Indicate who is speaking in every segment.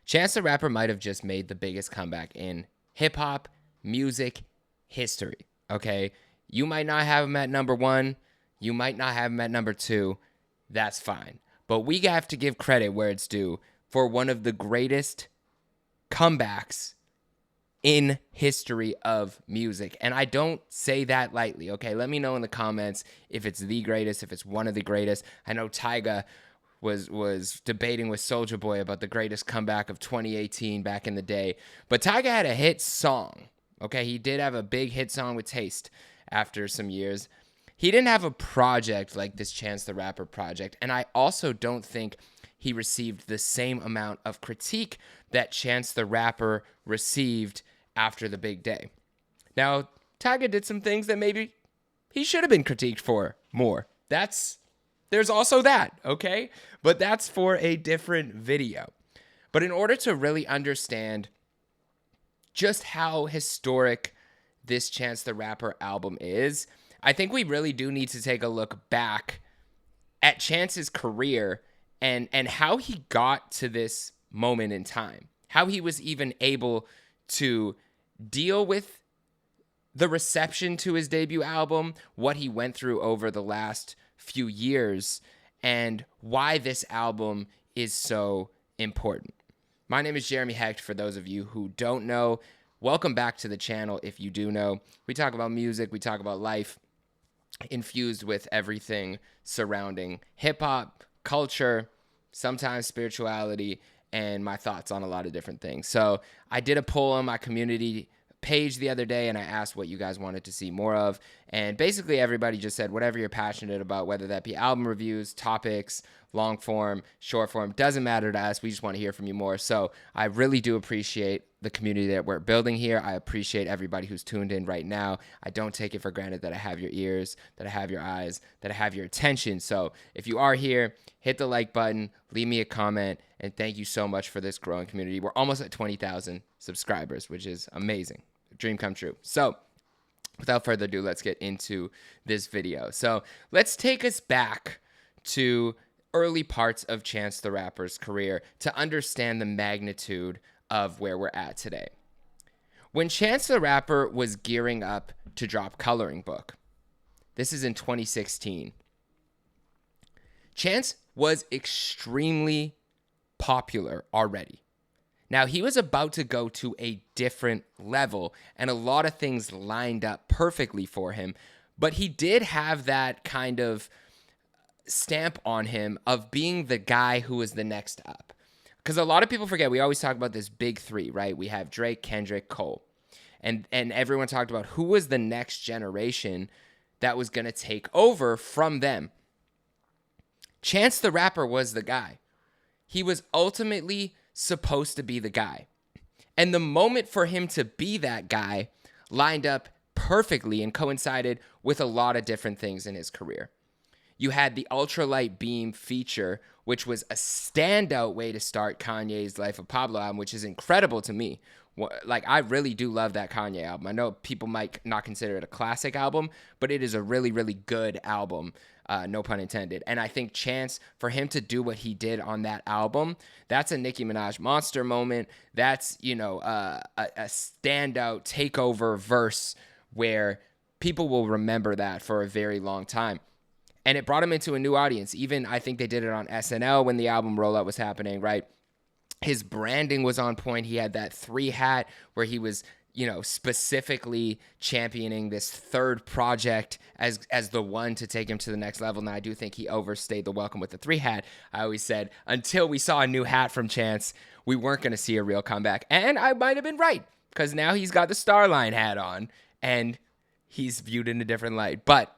Speaker 1: Chance the Rapper might have just made the biggest comeback in hip hop music history. Okay. You might not have him at number one. You might not have him at number two. That's fine. But we have to give credit where it's due for one of the greatest comebacks in history of music. And I don't say that lightly, okay? Let me know in the comments if it's the greatest, if it's one of the greatest. I know Tyga was debating with Soulja Boy about the greatest comeback of 2018 back in the day. But Tyga had a hit song, okay? He did have a big hit song with Taste after some years. He didn't have a project like this Chance the Rapper project. And I also don't think he received the same amount of critique that Chance the Rapper received after the big day. Now, Tyga did some things that maybe he should have been critiqued for more. There's also that, okay? But that's for a different video. But in order to really understand just how historic this Chance the Rapper album is, I think we really do need to take a look back at Chance's career and how he got to this moment in time, how he was even able to deal with the reception to his debut album, what he went through over the last few years, and why this album is so important. My name is Jeremy Hecht, for those of you who don't know. Welcome back to the channel if you do know. We talk about music, we talk about life, infused with everything surrounding hip-hop, culture, sometimes spirituality, and my thoughts on a lot of different things. So I did a poll on my community page the other day, and I asked what you guys wanted to see more of. And basically everybody just said whatever you're passionate about, whether that be album reviews, topics, long form, short form, doesn't matter to us. We just want to hear from you more. So I really do appreciate the community that we're building here. I appreciate everybody who's tuned in right now. I don't take it for granted that I have your ears, that I have your eyes, that I have your attention. So if you are here, hit the like button, leave me a comment, and thank you so much for this growing community. We're almost at 20,000 subscribers, which is amazing. Dream come true. So without further ado, let's get into this video. So let's take us back to early parts of Chance the Rapper's career to understand the magnitude of where we're at today. When Chance the Rapper was gearing up to drop Coloring Book, this is in 2016, Chance was extremely popular already. Now, he was about to go to a different level, and a lot of things lined up perfectly for him, but he did have that kind of stamp on him of being the guy who was the next up. Because a lot of people forget, we always talk about this big three, right? We have Drake, Kendrick, Cole. And everyone talked about who was the next generation that was going to take over from them. Chance the Rapper was the guy. He was ultimately supposed to be the guy. And the moment for him to be that guy lined up perfectly and coincided with a lot of different things in his career. You had the Ultralight Beam feature, which was a standout way to start Kanye's Life of Pablo album, which is incredible to me. Like, I really do love that Kanye album. I know people might not consider it a classic album, but it is a really, really good album, no pun intended. And I think Chance, for him to do what he did on that album, that's a Nicki Minaj monster moment. That's, a standout takeover verse where people will remember that for a very long time. And it brought him into a new audience. Even, I think they did it on SNL when the album rollout was happening, right? His branding was on point. He had that 3 hat where he was, specifically championing this third project as the one to take him to the next level. Now, I do think he overstayed the welcome with the 3 hat. I always said, until we saw a new hat from Chance, we weren't going to see a real comeback. And I might have been right, because now he's got the Starline hat on, and he's viewed in a different light. But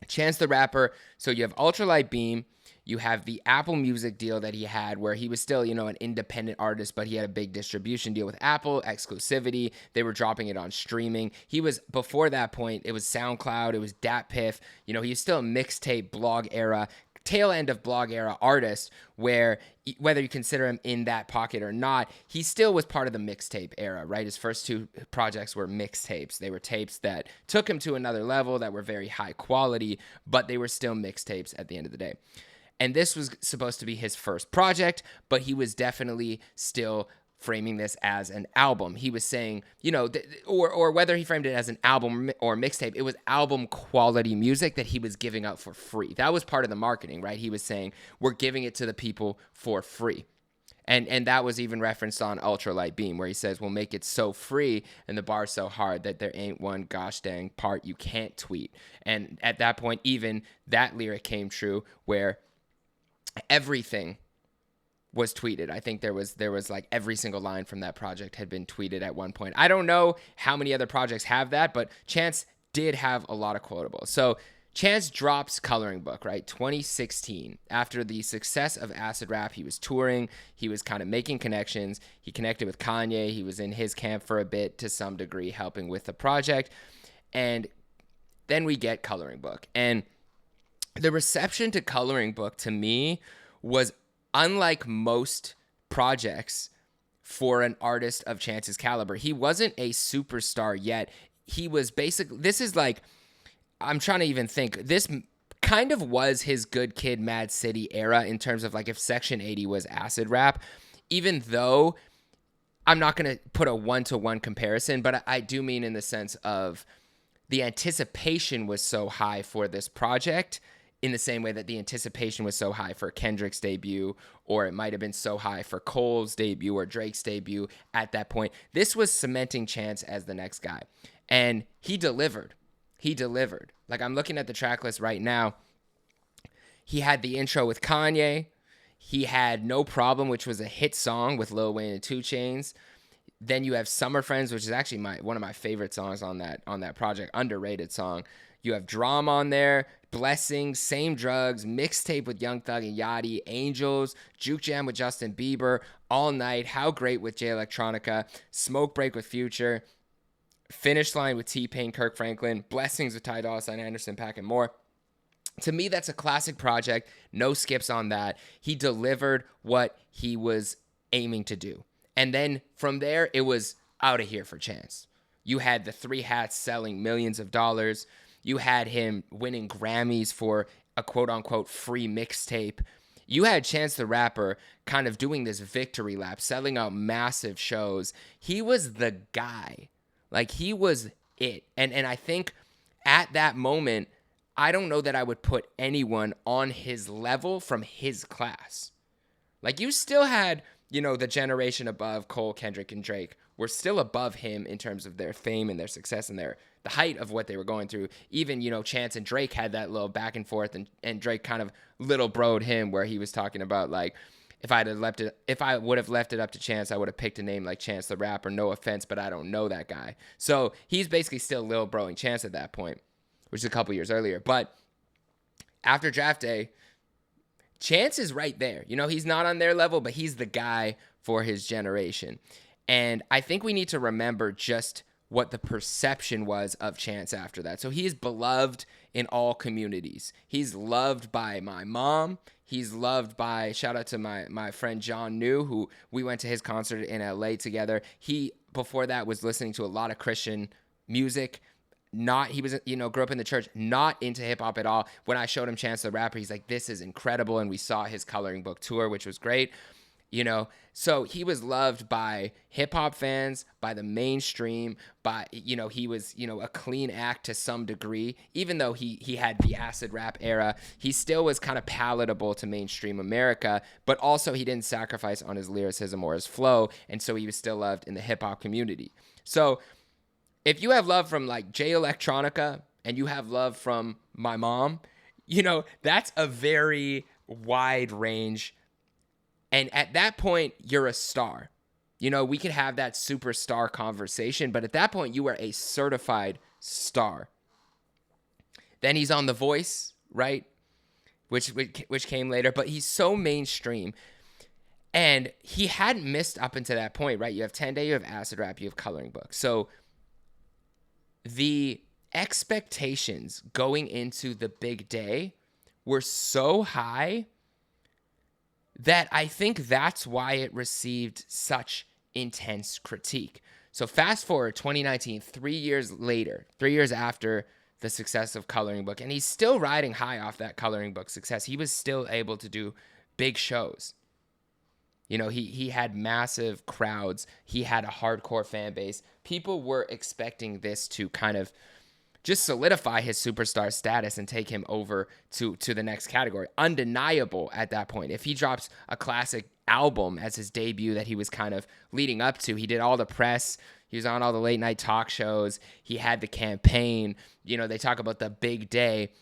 Speaker 1: Chance the Rapper, so you have Ultralight Beam, you have the Apple Music deal that he had where he was still, an independent artist, but he had a big distribution deal with Apple, exclusivity. They were dropping it on streaming. He was, before that point, it was SoundCloud, it was DatPiff. He was still a mixtape blog era, tail end of blog era artist, where whether you consider him in that pocket or not, he still was part of the mixtape era, right? His first 2 projects were mixtapes. They were tapes that took him to another level, that were very high quality, but they were still mixtapes at the end of the day. And this was supposed to be his first project, but he was definitely still framing this as an album. He was saying, or whether he framed it as an album or mixtape, it was album quality music that he was giving out for free. That was part of the marketing, right? He was saying, we're giving it to the people for free. And that was even referenced on Ultralight Beam, where he says, we'll make it so free and the bar so hard that there ain't one gosh dang part you can't tweet. And at that point, even that lyric came true, where everything was tweeted. I think there was like every single line from that project had been tweeted at one point. I don't know how many other projects have that, but Chance did have a lot of quotables. So Chance drops Coloring Book, right? 2016. After the success of Acid Rap, he was touring. He was kind of making connections. He connected with Kanye. He was in his camp for a bit to some degree, helping with the project. And then we get Coloring Book. And the reception to Coloring Book, to me, was unlike most projects for an artist of Chance's caliber. He wasn't a superstar yet. He was basically, this is like, I'm trying to even think. This kind of was his Good Kid, Mad City era in terms of like if Section 80 was acid rap, even though I'm not going to put a one-to-one comparison, but I do mean in the sense of the anticipation was so high for this project in the same way that the anticipation was so high for Kendrick's debut, or it might have been so high for Cole's debut or Drake's debut at that point. This was cementing Chance as the next guy. And he delivered. He delivered. Like, I'm looking at the track list right now. He had the intro with Kanye. He had No Problem, which was a hit song with Lil Wayne and 2 Chainz. Then you have Summer Friends, which is actually one of my favorite songs on that project, underrated song. You have Drama on there, Blessings, Same Drugs, Mixtape with Young Thug and Yachty, Angels, Juke Jam with Justin Bieber, All Night, How Great with Jay Electronica, Smoke Break with Future, Finish Line with T-Pain, Kirk Franklin, Blessings with Ty Dolla $ign, Anderson .Paak, and more. To me, that's a classic project. No skips on that. He delivered what he was aiming to do. And then from there, it was out of here for Chance. You had the 3 Hats selling millions of dollars. You had him winning Grammys for a quote-unquote free mixtape. You had Chance the Rapper kind of doing this victory lap, selling out massive shows. He was the guy. Like, he was it. And I think at that moment, I don't know that I would put anyone on his level from his class. Like, you still had, the generation above Cole, Kendrick, and Drake were still above him in terms of their fame and their success and the height of what they were going through. Even, Chance and Drake had that little back and forth, and Drake kind of little broed him, where he was talking about, like, if I would have left it up to Chance, I would have picked a name like Chance the Rapper. No offense, but I don't know that guy. So he's basically still Lil Broing Chance at that point, which is a couple years earlier. But after Draft Day, Chance is right there. He's not on their level, but he's the guy for his generation. And I think we need to remember just what the perception was of Chance after that. So he is beloved in all communities. He's loved by my mom. He's loved by, shout out to my friend John New, who we went to his concert in LA together. He, before that, was listening to a lot of Christian music. He was, grew up in the church, not into hip hop at all. When I showed him Chance the Rapper, he's like, this is incredible. And we saw his Coloring Book tour, which was great. So he was loved by hip hop fans, by the mainstream, by, he was, a clean act to some degree. Even though he had the acid rap era, he still was kind of palatable to mainstream America, but also he didn't sacrifice on his lyricism or his flow. And so he was still loved in the hip hop community. So if you have love from like Jay Electronica and you have love from my mom, that's a very wide range. And at that point, you're a star. We could have that superstar conversation, but at that point, you are a certified star. Then he's on The Voice, right? Which came later, but he's so mainstream. And he hadn't missed up until that point, right? You have 10 Day, you have Acid Rap, you have Coloring Book. So the expectations going into the big day were so high that I think that's why it received such intense critique. So fast forward 2019, 3 years later, 3 years after the success of Coloring Book, and he's still riding high off that Coloring Book success. He was still able to do big shows. You know, he had massive crowds. He had a hardcore fan base. People were expecting this to kind of just solidify his superstar status and take him over to the next category. Undeniable at that point. If he drops a classic album as his debut that he was kind of leading up to, he did all the press. He was on all the late night talk shows. He had the campaign. You know, they talk about the big day.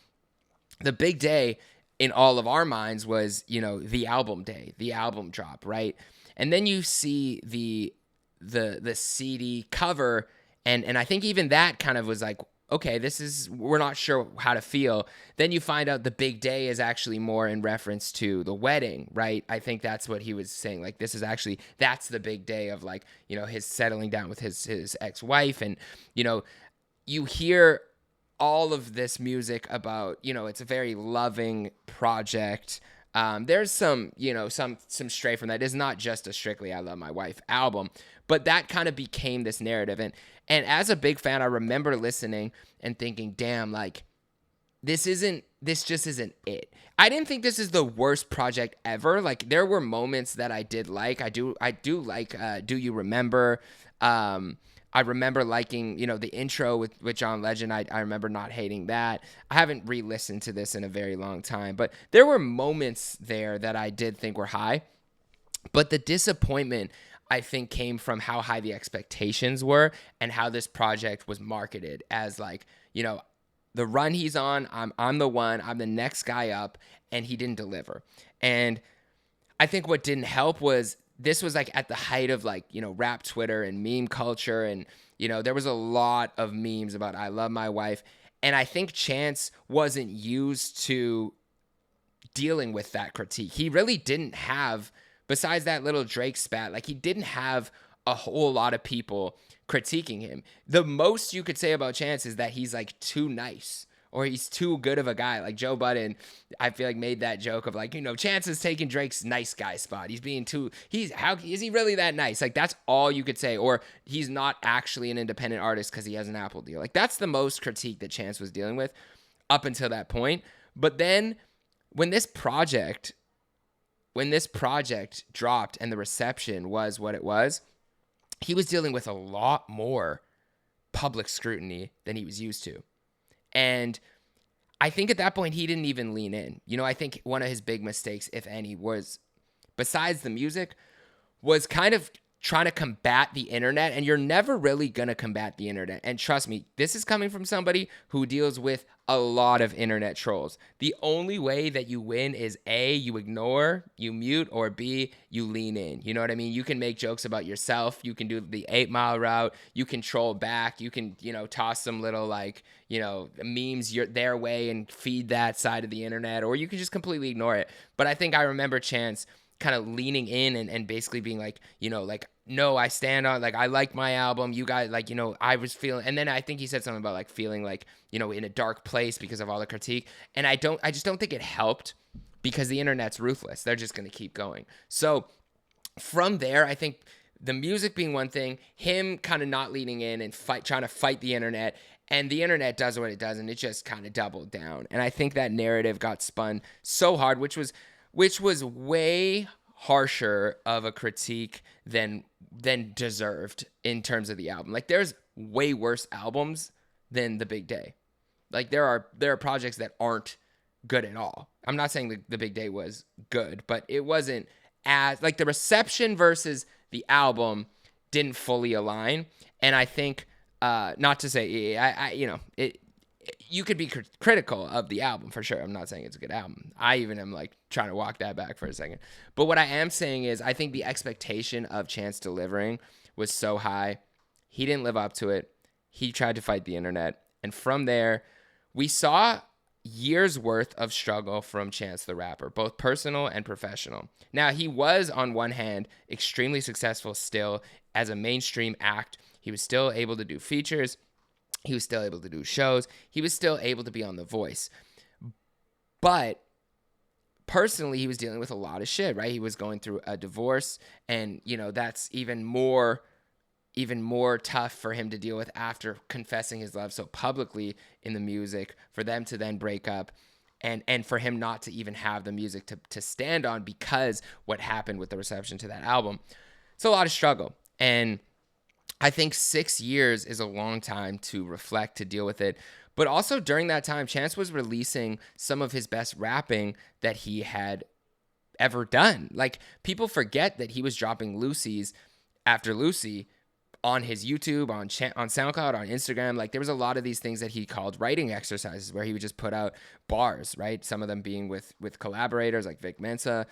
Speaker 1: The big day in all of our minds was, you know, the album day, the album drop, right? And then you see the CD cover, and I think even that kind of was like, okay, we're not sure how to feel. Then you find out the big day is actually more in reference to the wedding, right? I think that's what he was saying. Like, that's the big day of, like, you know, his settling down with his ex-wife. And, you know, you hear all of this music about, you know, it's a very loving project. There's some, you know, some stray from that. It's not just a strictly I Love My Wife album, but that kind of became this narrative. And as a big fan, I remember listening and thinking, damn, like, this just isn't it. I didn't think this is the worst project ever. Like, there were moments that I did like. I do like Do You Remember? I remember liking, you know, the intro with John Legend. I remember not hating that. I haven't re-listened to this in a very long time, but there were moments there that I did think were high. But the disappointment, I think, came from how high the expectations were and how this project was marketed as, like, you know, the run he's on, I'm the one, I'm the next guy up, and he didn't deliver. And I think what didn't help was this was, like, at the height of, like, you know, rap Twitter and meme culture. And, you know, there was a lot of memes about I Love My Wife. And I think Chance wasn't used to dealing with that critique. He really didn't have, besides that little Drake spat, like, he didn't have a whole lot of people critiquing him. The most you could say about Chance is that he's, like, too nice, or he's too good of a guy. Like, Joe Budden, I feel like, made that joke of, like, you know, Chance is taking Drake's nice guy spot. How is he really that nice? Like, that's all you could say. Or he's not actually an independent artist because he has an Apple deal. Like, that's the most critique that Chance was dealing with up until that point. But then when this project dropped and the reception was what it was, he was dealing with a lot more public scrutiny than he was used to. And I think at that point, he didn't even lean in. You know, I think one of his big mistakes, if any, was, besides the music, was kind of trying to combat the internet. And you're never really going to combat the internet. And trust me, this is coming from somebody who deals with a lot of internet trolls. The only way that you win is A, you ignore, you mute, or B, you lean in. You know what I mean? You can make jokes about yourself. You can do the 8 Mile route. You can troll back. You can, you know, toss some little, like, you know, memes their way and feed that side of the internet, or you can just completely ignore it. But I think I remember Chance kind of leaning in and basically being like, you know, like, no, I stand on, like, I like my album. You guys, like, you know, I was feeling, and then I think he said something about, like, feeling like, you know, in a dark place because of all the critique. And I just don't think it helped, because the internet's ruthless. They're just going to keep going. So from there, I think the music being one thing, him kind of not leaning in and trying to fight the internet, and the internet does what it does, and it just kind of doubled down. And I think that narrative got spun so hard, which was way harsher of a critique than deserved in terms of the album. Like, there's way worse albums than The Big Day. Like, there are projects that aren't good at all. I'm not saying the Big Day was good, but it wasn't as, like, the reception versus the album didn't fully align. And I think, not to say, you know, you could be critical of the album for sure. I'm not saying it's a good album. I even am, like, trying to walk that back for a second. But what I am saying is, I think the expectation of Chance delivering was so high. He didn't live up to it. He tried to fight the internet. And from there, we saw years worth of struggle from Chance the Rapper, both personal and professional. Now, he was, on one hand, extremely successful still as a mainstream act. He was still able to do features. He was still able to do shows. He was still able to be on The Voice. But personally, he was dealing with a lot of shit, right? He was going through a divorce, and, you know, that's even more even more tough for him to deal with after confessing his love so publicly in the music, for them to then break up, and for him not to even have the music to stand on because what happened with the reception to that album. It's a lot of struggle. And I think 6 years is a long time to reflect, to deal with it. But also during that time, Chance was releasing some of his best rapping that he had ever done. Like, people forget that he was dropping Lucy's after Lucy on his YouTube, on SoundCloud, on Instagram. Like, there was a lot of these things that he called writing exercises where he would just put out bars, right? Some of them being with collaborators like Vic Mensa,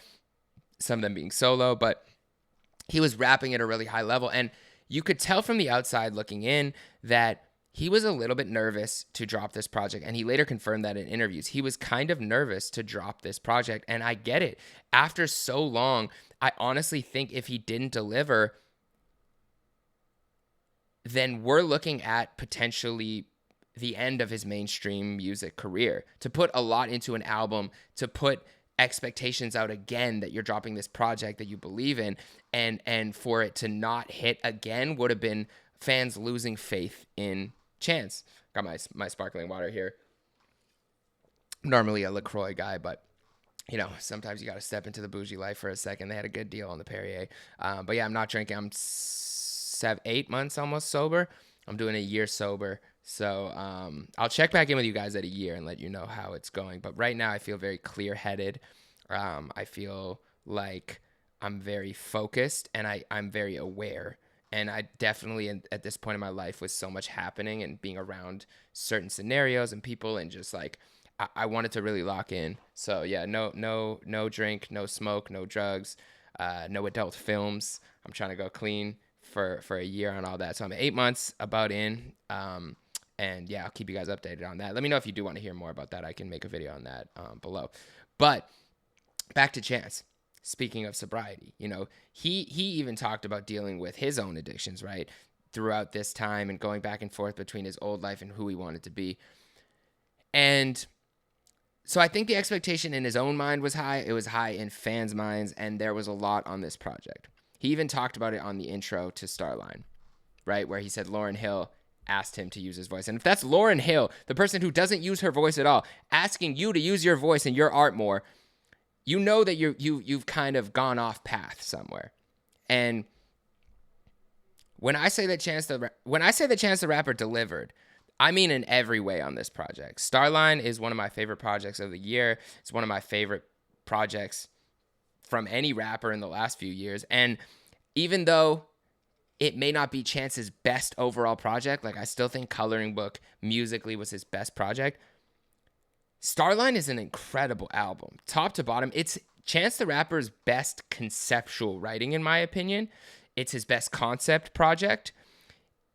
Speaker 1: some of them being solo, but he was rapping at a really high level. And you could tell from the outside looking in that he was a little bit nervous to drop this project, and he later confirmed that in interviews. He was kind of nervous to drop this project, and I get it. After so long, I honestly think if he didn't deliver, then we're looking at potentially the end of his mainstream music career. To put a lot into an album, to put expectations out again that you're dropping this project that you believe in, and for it to not hit again would have been fans losing faith in Chance. Got my sparkling water here. I'm normally a LaCroix guy, but you know, sometimes you got to step into the bougie life for a second. They had a good deal on the Perrier. But yeah, I'm not drinking. I'm 8 months almost sober. I'm doing a year sober. So I'll check back in with you guys at a year and let you know how it's going. But right now I feel very clear-headed. I feel like I'm very focused, and I'm very aware. And I definitely, at this point in my life, with so much happening and being around certain scenarios and people, and just like, I wanted to really lock in. So yeah, no drink, no smoke, no drugs, no adult films. I'm trying to go clean for a year on all that. So I'm 8 months about in. And yeah, I'll keep you guys updated on that. Let me know if you do want to hear more about that. I can make a video on that below. But back to Chance. Speaking of sobriety, you know, he even talked about dealing with his own addictions, right, throughout this time, and going back and forth between his old life and who he wanted to be. And so I think the expectation in his own mind was high. It was high in fans' minds, and there was a lot on this project. He even talked about it on the intro to Starline, right, where he said Lauryn Hill asked him to use his voice. And if that's Lauryn Hill, the person who doesn't use her voice at all, asking you to use your voice and your art more, you know that you've kind of gone off path somewhere. And when I say that Chance the Rapper delivered, I mean in every way on this project. Starline is one of my favorite projects of the year. It's one of my favorite projects from any rapper in the last few years. And even though it may not be Chance's best overall project, like I still think Coloring Book musically was his best project, Starline is an incredible album. Top to bottom, it's Chance the Rapper's best conceptual writing, in my opinion. It's his best concept project.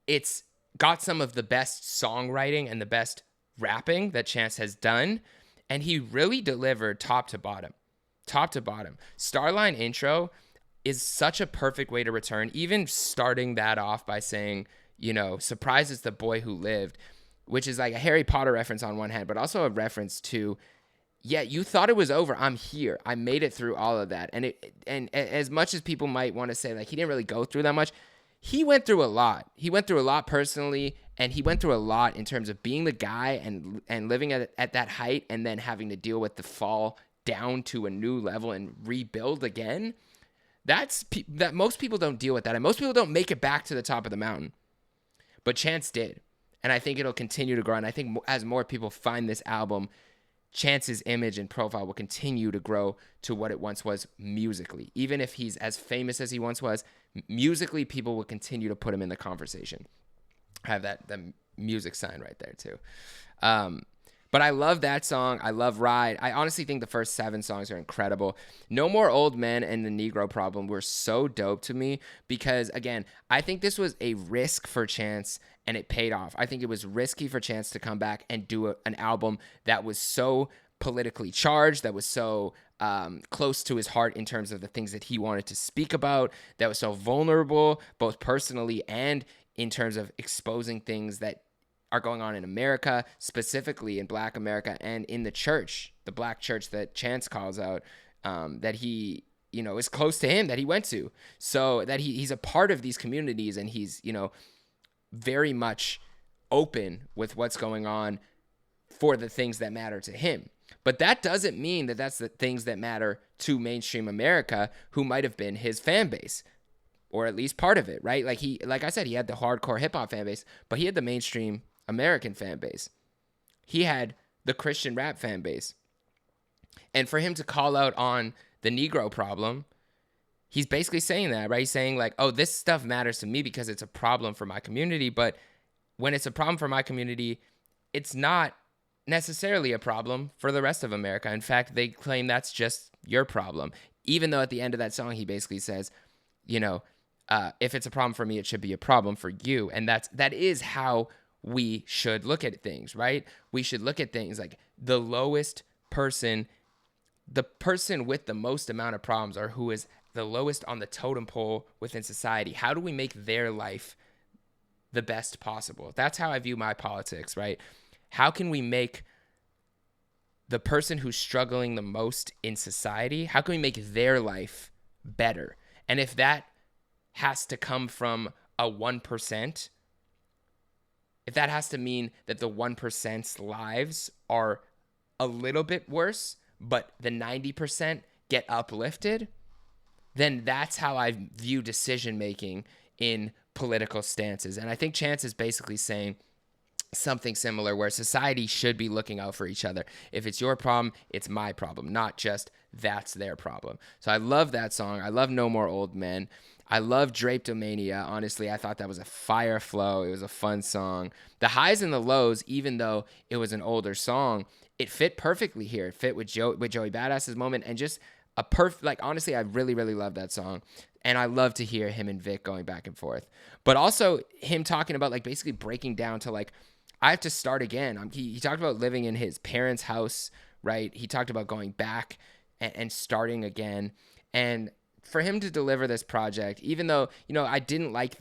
Speaker 1: It's got some of the best songwriting and the best rapping that Chance has done. And he really delivered top to bottom. Top to bottom. Starline intro is such a perfect way to return. Even starting that off by saying, you know, surprise is the boy who lived, which is like a Harry Potter reference on one hand, but also a reference to, yeah, you thought it was over. I'm here. I made it through all of that. And as much as people might want to say, like, he didn't really go through that much, he went through a lot. He went through a lot personally, and he went through a lot in terms of being the guy and living at that height, and then having to deal with the fall down to a new level and rebuild again. That most people don't deal with that, and most people don't make it back to the top of the mountain. But Chance did. And I think it'll continue to grow. And I think as more people find this album, Chance's image and profile will continue to grow to what it once was musically. Even if he's as famous as he once was, musically, people will continue to put him in the conversation. I have the music sign right there too. But I love that song. I love Ride. I honestly think the first 7 songs are incredible. No More Old Men and The Negro Problem were so dope to me because, again, I think this was a risk for Chance, and it paid off. I think it was risky for Chance to come back and do an album that was so politically charged, that was so close to his heart in terms of the things that he wanted to speak about, that was so vulnerable, both personally and in terms of exposing things that are going on in America, specifically in Black America, and in the church, the Black church that Chance calls out, that he is close to him that he went to. So that he's a part of these communities, and he's, very much open with what's going on for the things that matter to him. But that doesn't mean that that's the things that matter to mainstream America, who might have been his fan base, or at least part of it, right? Like I said, he had the hardcore hip hop fan base, but he had the mainstream American fan base. He had the Christian rap fan base. And for him to call out on the Negro problem, he's basically saying that, right? He's saying like, oh, this stuff matters to me because it's a problem for my community. But when it's a problem for my community, it's not necessarily a problem for the rest of America. In fact, they claim that's just your problem. Even though at the end of that song, he basically says, if it's a problem for me, it should be a problem for you. And that is how we should look at things, right? We should look at things like the lowest person, the person with the most amount of problems, or who is the lowest on the totem pole within society. How do we make their life the best possible? That's how I view my politics, right? How can we make the person who's struggling the most in society, how can we make their life better? And if that has to come from a 1%, if that has to mean that the 1%'s lives are a little bit worse, but the 90% get uplifted, then that's how I view decision-making in political stances. And I think Chance is basically saying something similar, where society should be looking out for each other. If it's your problem, it's my problem, not just that's their problem. So I love that song. I love No More Old Men. I love Drapetomania. Honestly, I thought that was a fire flow. It was a fun song. The highs and the lows, even though it was an older song, it fit perfectly here. It fit with Joey Badass's moment, and just a honestly, I really, really love that song. And I love to hear him and Vic going back and forth. But also him talking about like basically breaking down to like, I have to start again. He talked about living in his parents' house, right? He talked about going back and starting again. And for him to deliver this project, even though, I didn't like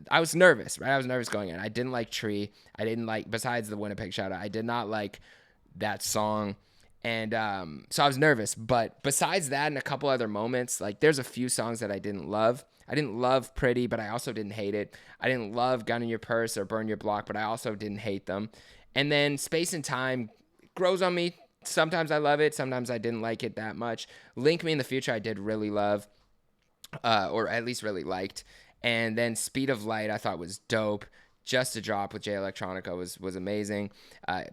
Speaker 1: I was nervous, right? I was nervous going in. I didn't like Tree. I didn't like, besides the Winnipeg shout out, I did not like that song. And so I was nervous. But besides that and a couple other moments, like there's a few songs that I didn't love. I didn't love Pretty, but I also didn't hate it. I didn't love Gun in Your Purse or Burn Your Block, but I also didn't hate them. And then Space and Time grows on me. Sometimes I love it. Sometimes I didn't like it that much. Link Me in the Future I did really love, or at least really liked. And then Speed of Light I thought was dope. Just a Drop with Jay Electronica was amazing,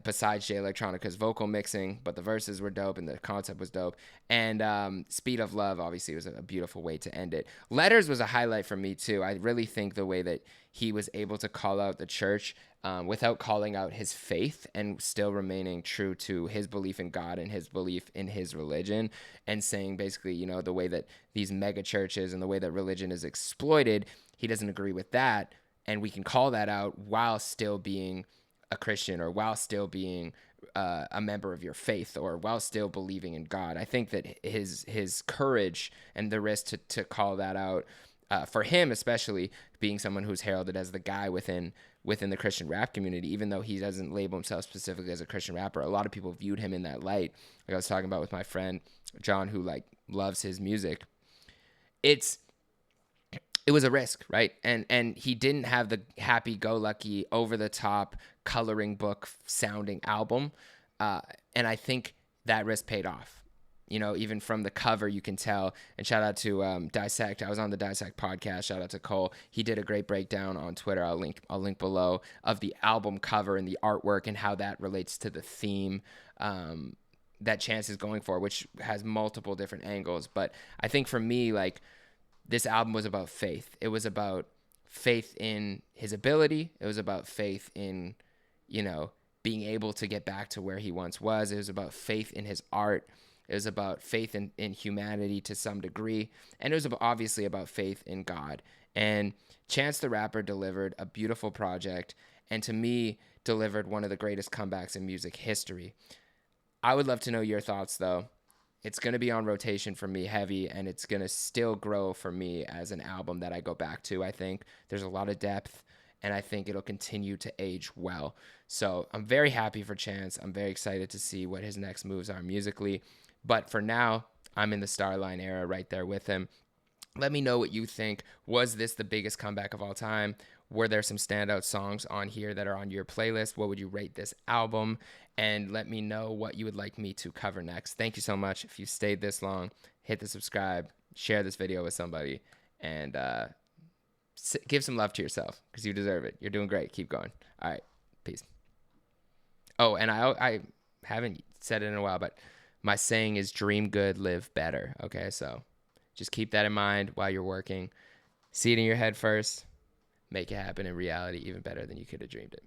Speaker 1: besides Jay Electronica's vocal mixing, but the verses were dope and the concept was dope. And Speed of Love obviously was a beautiful way to end it. Letters was a highlight for me too. I really think the way that he was able to call out the church without calling out his faith, and still remaining true to his belief in God and his belief in his religion, and saying basically, the way that these mega churches and the way that religion is exploited, he doesn't agree with that. And we can call that out while still being a Christian, or while still being a member of your faith, or while still believing in God. I think that his courage and the risk to call that out, for him especially, being someone who's heralded as the guy within the Christian rap community, even though he doesn't label himself specifically as a Christian rapper, a lot of people viewed him in that light. Like I was talking about with my friend John, who like loves his music. It was a risk, right? And he didn't have the happy-go-lucky, over-the-top, coloring book sounding album. And I think that risk paid off. Even from the cover, you can tell. And shout out to Dissect. I was on the Dissect podcast. Shout out to Cole. He did a great breakdown on Twitter. I'll link below, of the album cover and the artwork and how that relates to the theme that Chance is going for, which has multiple different angles. But I think for me, like, this album was about faith. It was about faith in his ability. It was about faith in, being able to get back to where he once was. It was about faith in his art. It was about faith in humanity to some degree. And it was obviously about faith in God. And Chance the Rapper delivered a beautiful project, and to me, delivered one of the greatest comebacks in music history. I would love to know your thoughts, though. It's going to be on rotation for me heavy, and it's going to still grow for me as an album that I go back to. I think there's a lot of depth, and I think it'll continue to age well. So I'm very happy for Chance. I'm very excited to see what his next moves are musically. But for now, I'm in the Starline era right there with him. Let me know what you think. Was this the biggest comeback of all time? Were there some standout songs on here that are on your playlist? What would you rate this album? And let me know what you would like me to cover next. Thank you so much. If you stayed this long, hit the subscribe, share this video with somebody, and give some love to yourself because you deserve it. You're doing great. Keep going. All right. Peace. Oh, and I haven't said it in a while, but my saying is dream good, live better. Okay, so just keep that in mind while you're working. See it in your head first. Make it happen in reality even better than you could have dreamed it.